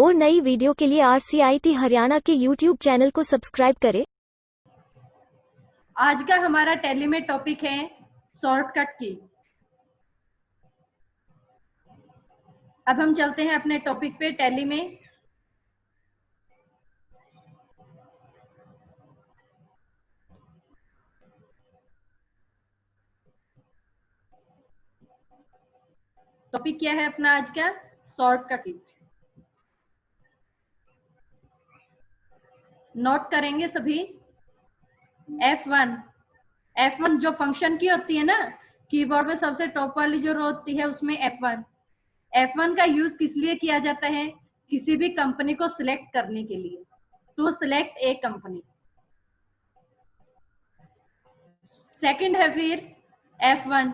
और नई वीडियो के लिए RCIT हरियाणा के YouTube चैनल को सब्सक्राइब करें। आज का हमारा टैली में टॉपिक है शॉर्टकट की। अब हम चलते हैं अपने टॉपिक पे टैली में। टॉपिक क्या है अपना आज का? शॉर्टकट की। नोट करेंगे सभी। F1 जो फंक्शन की होती है ना, कीबोर्ड में सबसे टॉप वाली जो रो होती है उसमें F1 का यूज किस लिए किया जाता है? किसी भी कंपनी को सिलेक्ट करने के लिए, to select a company. Second है फिर F1।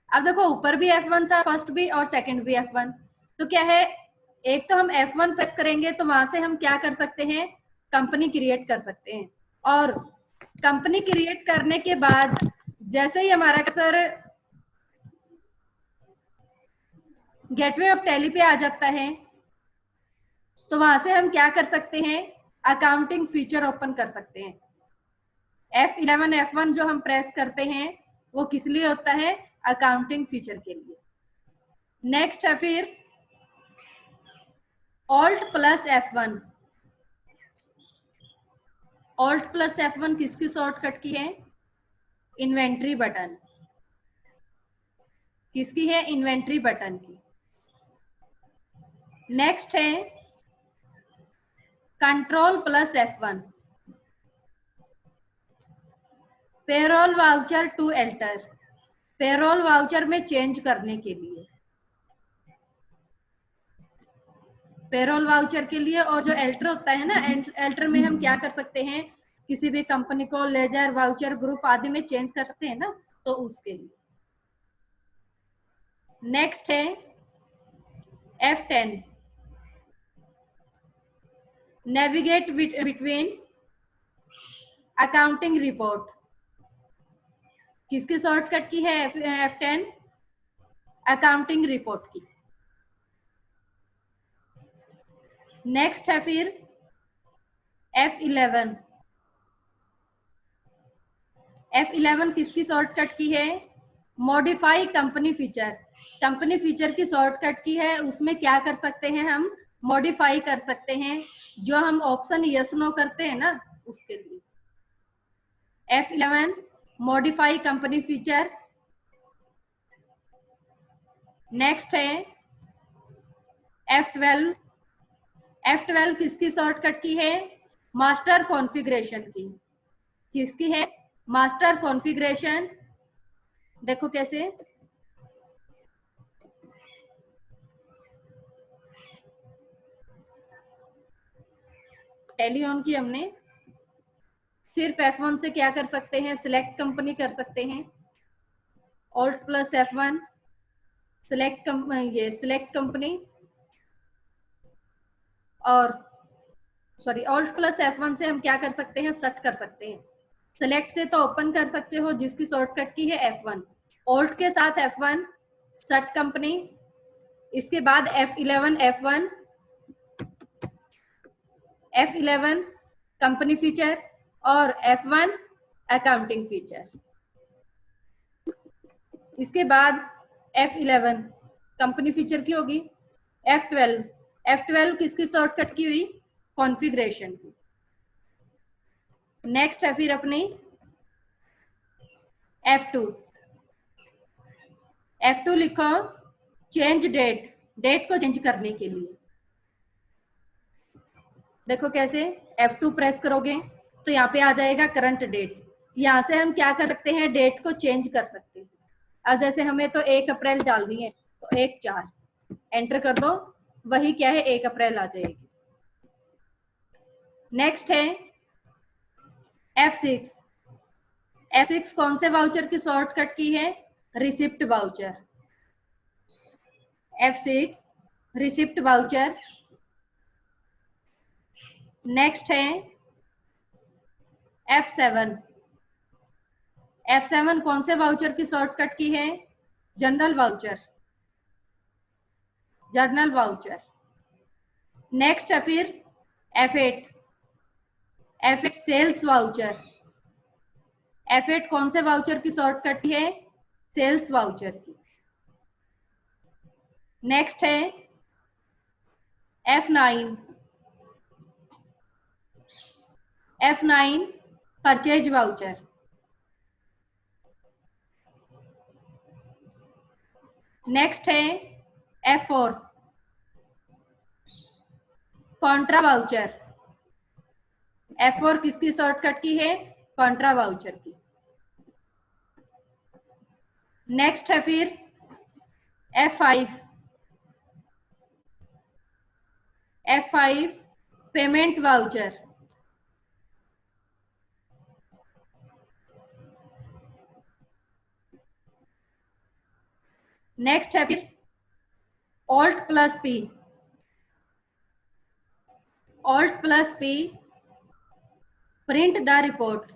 अब देखो ऊपर भी F1 था, फर्स्ट भी और सेकंड भी F1। तो क्या है, एक तो हम F1 प्रेस करेंगे तो वहां से हम क्या कर सकते हैं, कंपनी क्रिएट कर सकते हैं। और कंपनी क्रिएट करने के बाद जैसे ही हमारा कर्सर गेटवे ऑफ टैली पे आ जाता है तो वहां से हम क्या कर सकते हैं, अकाउंटिंग फीचर ओपन कर सकते हैं। F11 F1 जो हम प्रेस करते हैं वो किस लिए होता है? अकाउंटिंग फीचर के लिए। नेक्स्ट है फिर Alt plus F1। Alt plus F1 किसकी शॉर्टकट की है? Inventory button. किसकी है? इन्वेंट्री बटन की। नेक्स्ट है control plus F1, payroll voucher to alter. Payroll voucher में चेंज करने के लिए, पेरोल वाउचर के लिए। और जो एल्टर होता है ना, एल्टर में हम क्या कर सकते हैं, किसी भी कंपनी को लेजर, वाउचर, ग्रुप आदि में चेंज कर सकते हैं ना, तो उसके लिए। नेक्स्ट है F10, navigate between accounting report. किसकी शॉर्टकट की है F10? अकाउंटिंग रिपोर्ट की। नेक्स्ट है फिर F11। F11 किसकी शॉर्टकट की है? Modify company feature. Company feature की शॉर्टकट की है, उसमें क्या कर सकते हैं हम, मॉडिफाई कर सकते हैं। जो हम ऑप्शन यस नो करते हैं ना, उसके लिए। F11 modify company feature. Next है F12। F12 किसकी शॉर्टकट की है? मास्टर कॉन्फ़िगरेशन की। किसकी है? Master configuration. देखो कैसे, टैली ऑन की हमने। सिर्फ F1 से क्या कर सकते हैं, सिलेक्ट कंपनी कर सकते हैं। Alt plus F1 select company. और सॉरी, Alt प्लस F1 से हम क्या कर सकते हैं, सेट कर सकते हैं। सिलेक्ट से तो ओपन कर सकते हो, जिसकी शॉर्टकट की है F1। Alt के साथ F1 सेट कंपनी। इसके बाद F11 कंपनी फीचर और F1 अकाउंटिंग फीचर। इसके बाद F11 कंपनी फीचर की होगी। F12 किसकी शॉर्टकट की हुई? कॉन्फ़िगरेशन की। नेक्स्ट है फिर अपनी F2 लिखो, चेंज डेट को चेंज करने के लिए। देखो कैसे, F2 प्रेस करोगे तो यहाँ पे आ जाएगा करंट डेट। यहाँ से हम क्या कर सकते हैं, डेट को चेंज कर सकते हैं। अब जैसे हमें तो 1 अप्रैल डालनी है, तो 1/4 एंटर कर दो, वही क्या है, 1 अप्रैल आ जाएगी। नेक्स्ट है F6 कौन से वाउचर की शॉर्टकट की है? Receipt voucher. F6 receipt voucher. Next है F7 कौन से वाउचर की शॉर्टकट की है? General voucher. नेक्स्ट है फिर F8, F8 sales voucher. F8 कौन से वाउचर की शॉर्टकट है? सेल्स वाउचर की। नेक्स्ट है F9, F9 purchase voucher. Next है F4 कॉन्ट्रा वाउचर। F4 किसकी शॉर्टकट की है? कॉन्ट्रा वाउचर की। नेक्स्ट है फिर F5, F5 payment voucher. Next है फिर Alt+P, Alt+P print the report.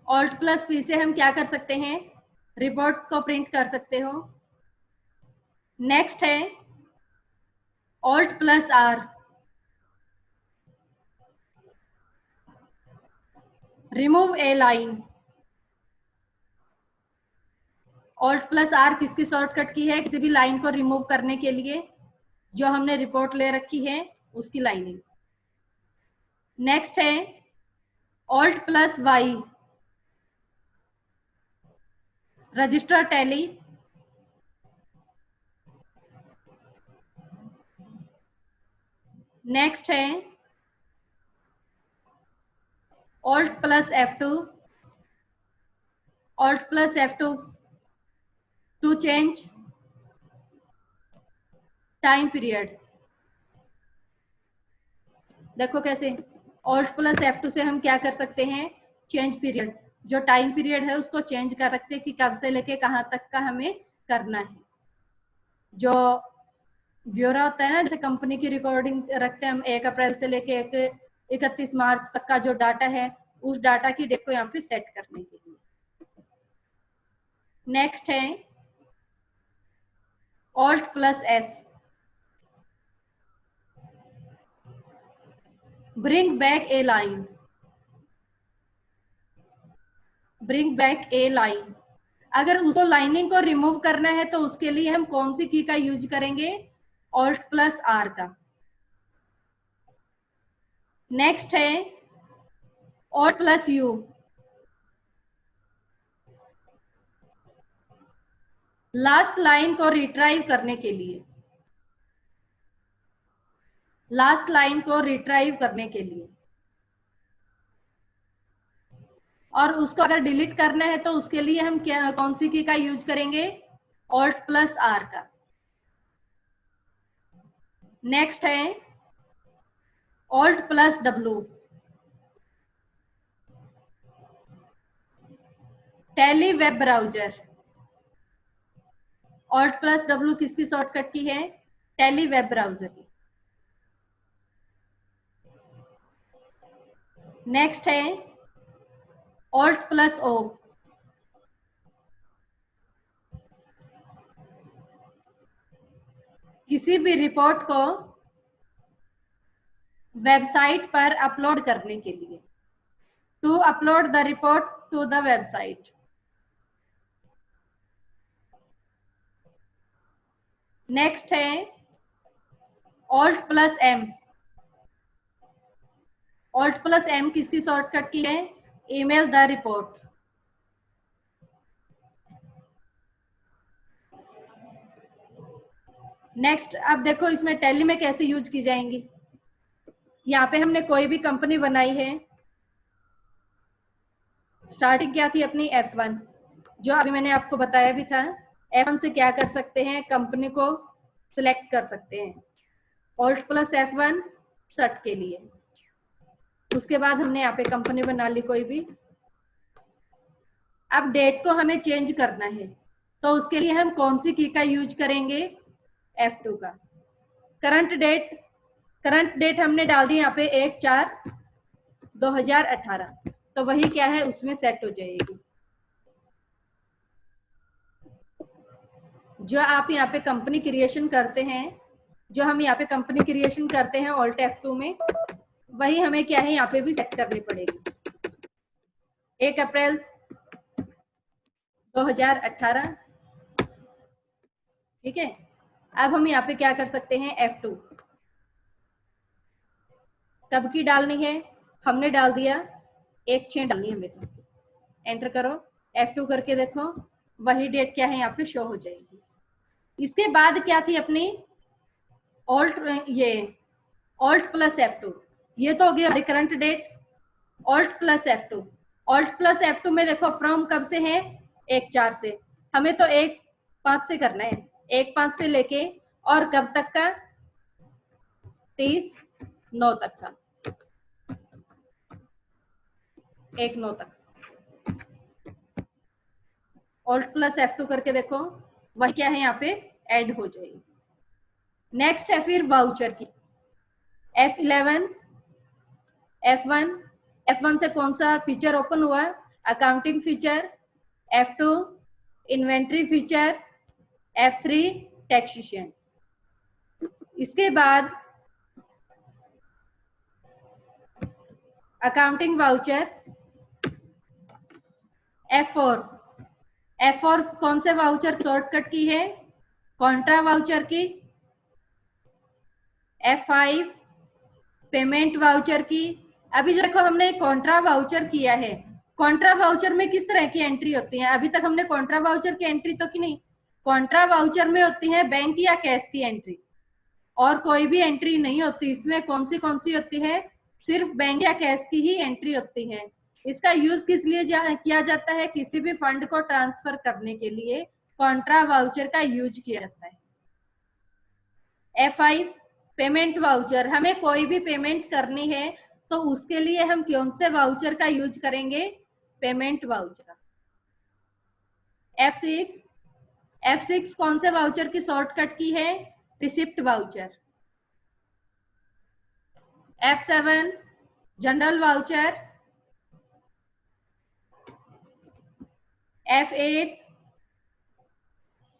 Alt+P से हम क्या कर सकते हैं? रिपोर्ट को प्रिंट कर सकते हो। नेक्स्ट है Alt+R, रिमूव ए लाइन। Alt+R किसकी शॉर्टकट की है? किसी भी लाइन को रिमूव करने के लिए जो हमने रिपोर्ट ले रखी है उसकी लाइनिंग। नेक्स्ट है Alt+Y, रजिस्टर टैली। नेक्स्ट है Alt+F2, Alt+F2 to change time period. देखो कैसे Alt+F2 से हम क्या कर सकते हैं? चेंज पीरियड, जो टाइम पीरियड है उसको चेंज कर सकते हैं कि कब से लेके कहाँ तक का हमें करना है। जो ब्यूरो होता है ना, जैसे कंपनी की रिकॉर्डिंग रखते हैं हम 1 अप्रैल से लेके 31 मार्च तक का जो डाटा है, उस डाटा की डेट को यहाँ पे सेट करने के लिए। नेक्स्ट है Alt+S, ब्रिंग बैक ए लाइन। ब्रिंग बैक ए लाइन, अगर उसको लाइनिंग को रिमूव करना है तो उसके लिए हम कौन सी की का यूज करेंगे? Alt+R का। नेक्स्ट है Alt+U, लास्ट लाइन को रिट्राइव करने के लिए। लास्ट लाइन को रिट्राइव करने के लिए, और उसको अगर डिलीट करना है तो उसके लिए हम क्या कौन सी की का यूज करेंगे? Alt+R का। नेक्स्ट है Alt+W, tally web browser. Alt+W किसकी शॉर्टकट की है? टैली वेब ब्राउजर की। नेक्स्ट है Alt+O, किसी भी रिपोर्ट को वेबसाइट पर अपलोड करने के लिए, to upload the report to the website. Next है Alt+M, Alt+M किसकी शॉर्टकट की है? Email the report. नेक्स्ट, अब देखो इसमें टैली में कैसे यूज की जाएंगी। यहाँ पे हमने कोई भी कंपनी बनाई है, स्टार्टिंग क्या थी अपनी F1, जो अभी मैंने आपको बताया भी था। F1 से क्या कर सकते हैं? कंपनी को सिलेक्ट कर सकते हैं, Alt+F1 सर्च के लिए। उसके बाद हमने यहाँ पे कंपनी बना ली कोई भी। अब डेट को हमें चेंज करना है तो उसके लिए हम कौन सी की का यूज करेंगे? F2 का। करंट डेट हमने डाल दी यहाँ पे 1/4/2018, तो वही क्या है उसमें सेट हो जाएगी। जो आप यहाँ पे कंपनी क्रिएशन करते हैं जो हम यहाँ पे कंपनी क्रिएशन करते हैं ऑल्ट F2 में, वही हमें क्या है यहाँ पे भी सेट करनी पड़ेगी। 1 अप्रैल 2018, ठीक है। अब हम यहाँ पे क्या कर सकते हैं, F2 कब की डालनी है, हमने डाल दिया 1/6 डालनी है हमें। एंटर करो, F2 करके देखो, वही डेट क्या है यहाँ पे शो हो जाएगी। इसके बाद क्या थी अपनी ऑल्ट, ये ऑल्ट प्लस F2, ये तो हो गया हमारी current date. Alt plus F2, alt plus F2 में देखो फ्रॉम कब से है, 1/4 से। हमें तो 1/5 से करना है, 1/5 से लेके और कब तक का, 30/9 तक का, 1/9 तक। ऑल्ट प्लस F2 करके देखो, वह क्या है यहाँ पे ऐड हो जाएगी। नेक्स्ट है फिर वाउचर की, F11, F1, F1 से कौन सा फीचर ओपन हुआ, accounting feature, F2 inventory feature, F3 taxation. इसके बाद अकाउंटिंग वाउचर F4, F4 कौन से वाउचर शॉर्टकट की है, कॉन्ट्रा वाउचर की। F5 पेमेंट वाउचर की। अभी जो देखो हमने कॉन्ट्रा वाउचर किया है, कॉन्ट्रा वाउचर में किस तरह की एंट्री होती है, अभी तक हमने कॉन्ट्रा वाउचर की एंट्री तो की नहीं। कॉन्ट्रा वाउचर में होती है बैंक या कैश की एंट्री, और कोई भी एंट्री नहीं होती। इसमें कौन सी होती है, सिर्फ बैंक या कैश की ही एंट्री होती है। इसका यूज किस लिए किया जाता है, किसी भी फंड को ट्रांसफर करने के लिए कॉन्ट्रा वाउचर का यूज किया जाता है। F5 पेमेंट वाउचर, हमें कोई भी पेमेंट करनी है तो उसके लिए हम कौन से वाउचर का यूज करेंगे, पेमेंट वाउचर। F6 कौन से वाउचर की शॉर्टकट की है, receipt voucher. F7 general voucher.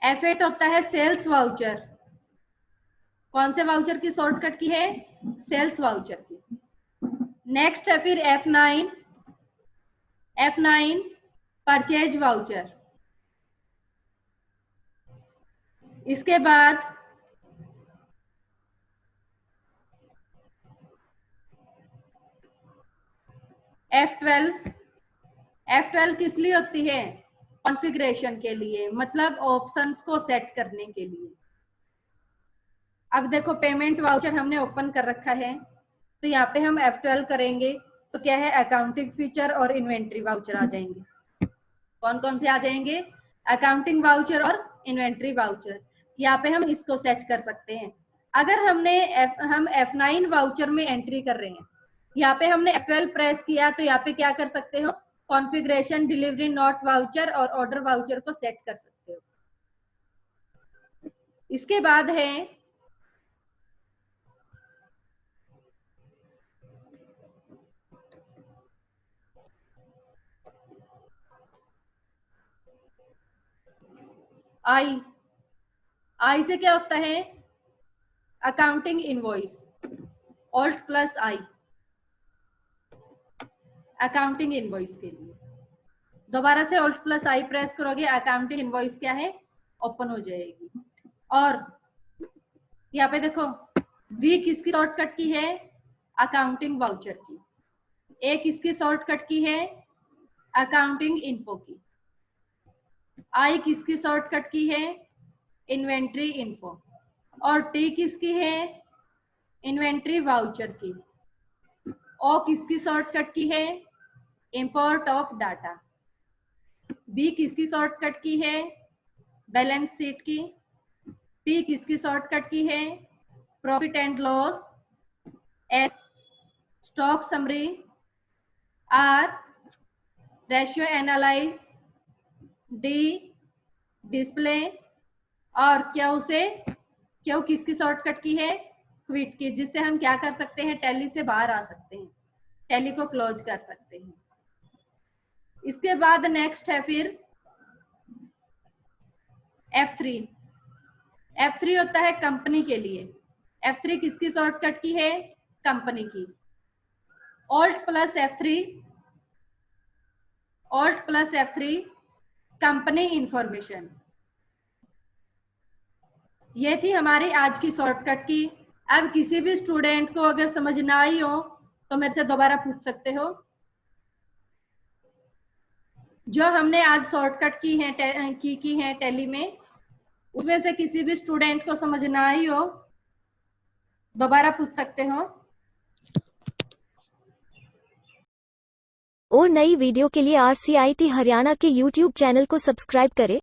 F8 होता है सेल्स वाउचर। कौन से वाउचर की शॉर्टकट की है, सेल्स वाउचर की। नेक्स्ट है फिर F9 परचेज वाउचर। इसके बाद F12 किस लिए होती है, कॉन्फ़िगरेशन के लिए, मतलब ऑप्शंस को सेट करने के लिए। अब देखो पेमेंट वाउचर हमने ओपन कर रखा है, तो यहाँ पे हम F12 करेंगे तो क्या है, अकाउंटिंग फीचर और इन्वेंट्री वाउचर आ जाएंगे। कौन कौन से आ जाएंगे, अकाउंटिंग वाउचर और इन्वेंट्री वाउचर। यहाँ पे हम इसको सेट कर सकते हैं। अगर हम F9 वाउचर में एंट्री कर रहे हैं, यहाँ पे हमने F12 प्रेस किया तो यहाँ पे क्या कर सकते हो, कॉन्फ़िगरेशन, डिलीवरी नोट वाउचर और ऑर्डर वाउचर को सेट कर सकते हो। इसके बाद है आई से क्या होता है, अकाउंटिंग इनवॉइस, ऑल्ट प्लस आई, अकाउंटिंग इनवॉइस के लिए। दोबारा से ऑल्ट प्लस आई प्रेस करोगे, अकाउंटिंग इनवॉइस क्या है, ओपन हो जाएगी। और यहाँ पे देखो वी किसकी शॉर्टकट की है, अकाउंटिंग वाउचर की। ए किसकी शॉर्टकट की है, अकाउंटिंग इन्फो की। आई किसकी शॉर्टकट की है, इन्वेंट्री इन्फो। और टी किसकी है, इन्वेंट्री वाउचर की। ओ किसकी शॉर्टकट की है, इंपोर्ट ऑफ डाटा। बी किसकी शॉर्टकट की है, बैलेंस शीट की। पी किसकी शॉर्टकट की है, profit and loss. S stock summary. R ratio analyse. D display. और क्यू किसकी शॉर्टकट की है, क्विट की, जिससे हम क्या कर सकते हैं, टैली से बाहर आ सकते हैं, टैली को क्लोज कर सकते हैं। इसके बाद नेक्स्ट है फिर F3 होता है कंपनी के लिए। F3 किसकी शॉर्टकट की है? कंपनी की। Alt plus F3, Alt plus F3 company information. ये थी हमारी आज की शॉर्टकट की। अब किसी भी स्टूडेंट को अगर समझ ना आई हो तो मेरे से दोबारा पूछ सकते हो। जो हमने आज शॉर्टकट की है टैली में, उसमें से किसी भी स्टूडेंट को समझ ना आई हो दोबारा पूछ सकते हो। और नई वीडियो के लिए RCIT हरियाणा के YouTube चैनल को सब्सक्राइब करें।